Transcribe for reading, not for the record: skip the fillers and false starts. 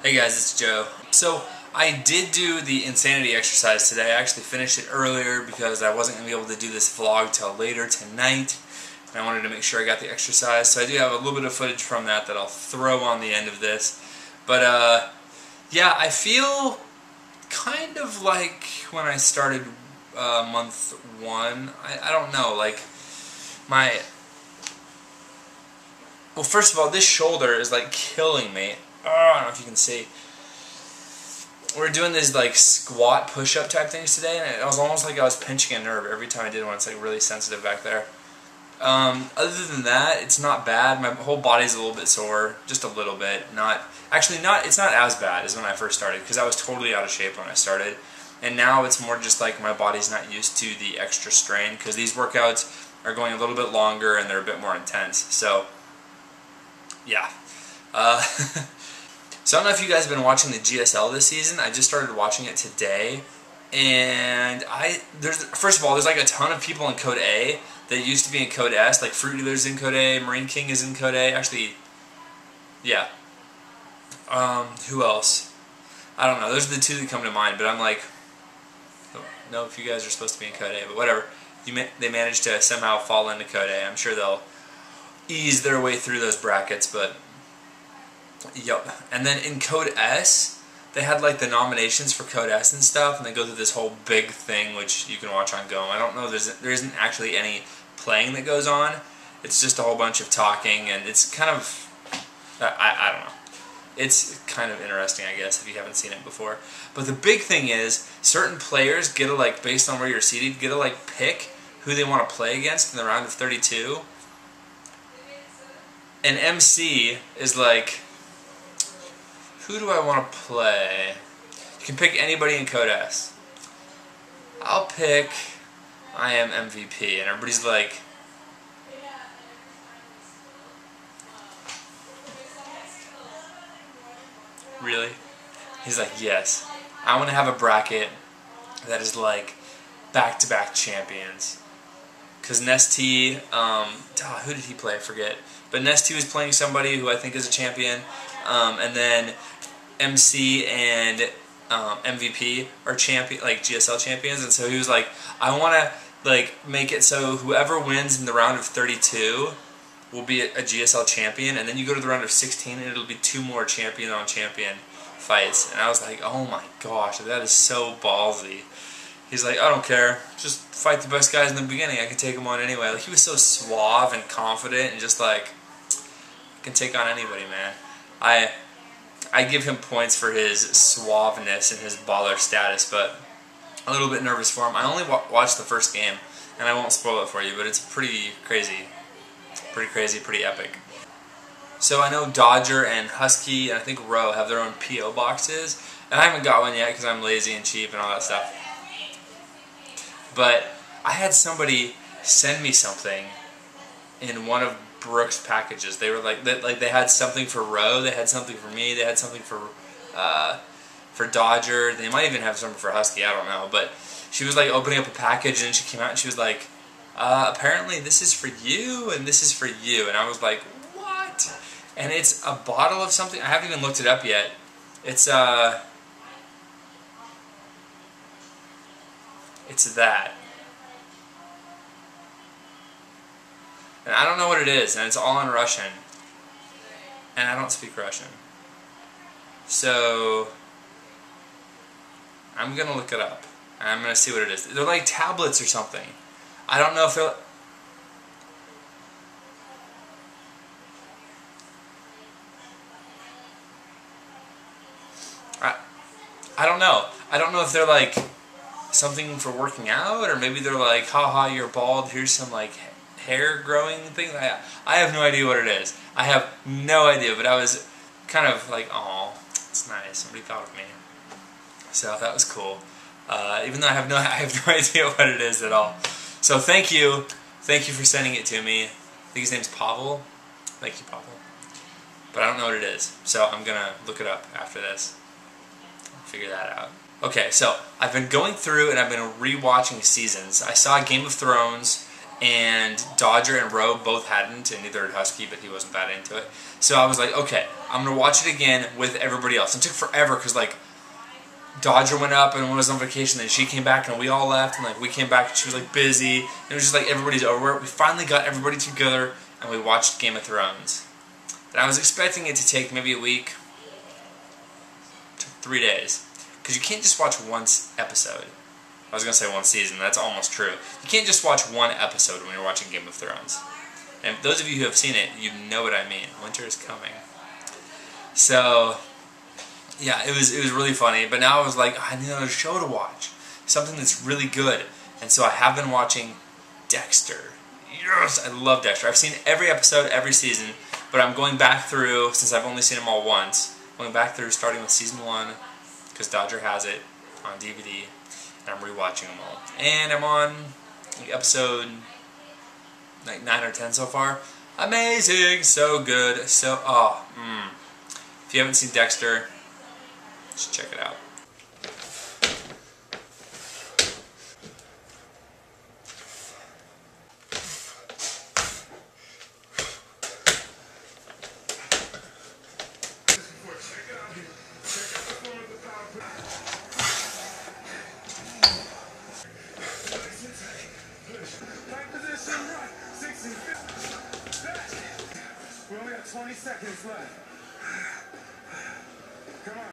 Hey guys, it's Joe. So I did do the insanity exercise today. I actually finished it earlier because I wasn't going to be able to do this vlog till later tonight. And I wanted to make sure I got the exercise. So I do have a little bit of footage from that I'll throw on the end of this. But yeah, I feel kind of like when I started month one. I don't know, like well, first of all, this shoulder is like killing me. Oh, I don't know if you can see. We're doing these like squat push-up type things today, and it was almost like I was pinching a nerve every time I did one. It's like really sensitive back there. Other than that, it's not bad. My whole body's a little bit sore, just a little bit. It's not as bad as when I first started, because I was totally out of shape when I started. And now it's more just like my body's not used to the extra strain, because these workouts are going a little bit longer and they're a bit more intense. So, yeah. So I don't know if you guys have been watching the GSL this season. I just started watching it today, and first of all, there's like a ton of people in Code A that used to be in Code S, like Fruit Dealer's in Code A, Marine King is in Code A. Actually, yeah. Who else? I don't know. Those are the two that come to mind. But I'm like, don't know if you guys are supposed to be in Code A, but whatever. They managed to somehow fall into Code A. I'm sure they'll ease their way through those brackets, but. Yep. And then in Code S, they had like the nominations for Code S and stuff, and they go through this whole big thing, which you can watch on Go. I don't know, there isn't actually any playing that goes on. It's just a whole bunch of talking, and it's kind of, I don't know. It's kind of interesting, I guess, if you haven't seen it before. But the big thing is, certain players get to, like, based on where you're seated, get to, like, pick who they want to play against in the round of 32. And MC is like, who do I want to play? You can pick anybody in Code S. I'll pick I am MVP, and everybody's like, really? He's like, yes. I want to have a bracket that is like back-to-back champions. Because Nesty, who did he play? I forget. But Nesty was playing somebody who I think is a champion, and then MC and MVP are GSL champions, and so he was like, I want to like make it so whoever wins in the round of 32 will be a GSL champion, and then you go to the round of 16 and it'll be 2 more champion on champion fights. And I was like, oh my gosh, that is so ballsy. He's like, I don't care, just fight the best guys in the beginning, I can take them on anyway. Like, he was so suave and confident and just like, I can take on anybody, man. I give him points for his suaveness and his baller status, but a little bit nervous for him. I only watched the first game, and I won't spoil it for you, but it's pretty crazy, pretty epic. So I know Dodger and Husky and I think Roe have their own P.O. boxes, and I haven't got one yet because I'm lazy and cheap and all that stuff. But I had somebody send me something in one of Brooks' packages. They were like they had something for Roe, they had something for me, they had something for Dodger. They might even have something for Husky. I don't know. But she was like opening up a package, and she came out and she was like, apparently this is for you and this is for you. And I was like, what? And it's a bottle of something. I haven't even looked it up yet. It's that. And I don't know what it is, and it's all in Russian. And I don't speak Russian. So I'm going to look it up, and I'm going to see what it is. They're like tablets or something. I don't know if they're... I don't know. I don't know if they're like something for working out, or maybe they're like, haha, you're bald, here's some like hair growing thing. I have no idea what it is. I have no idea, but I was kind of like, oh, it's nice. Somebody thought of me. So that was cool. Even though I have no idea what it is at all. So thank you for sending it to me. I think his name's Pavel. Thank you, Pavel. But I don't know what it is, so I'm gonna look it up after this. Figure that out. Okay, so I've been going through and I've been rewatching seasons. I saw Game of Thrones, and Dodger and Roe both hadn't, and neither had Husky, but he wasn't that into it. So I was like, okay, I'm gonna watch it again with everybody else. It took forever because like Dodger went up and was on vacation, then she came back and we all left, and like we came back and she was like busy. And it was just like everybody's over. We finally got everybody together and we watched Game of Thrones. And I was expecting it to take maybe a week, 3 days, because you can't just watch one episode. I was gonna say one season. That's almost true. You can't just watch one episode when you're watching Game of Thrones. And those of you who have seen it, you know what I mean. Winter is coming. So yeah, it was really funny. But now I was like, I need another show to watch, something that's really good. And so I have been watching Dexter. Yes, I love Dexter. I've seen every episode, every season, but I'm going back through, since I've only seen them all once, going back through starting with season 1, because Dodger has it on DVD, and I'm rewatching them all. And I'm on like, episode like 9 or 10 so far. Amazing, so good, so If you haven't seen Dexter, just check it out. We only have 20 seconds left. Come on.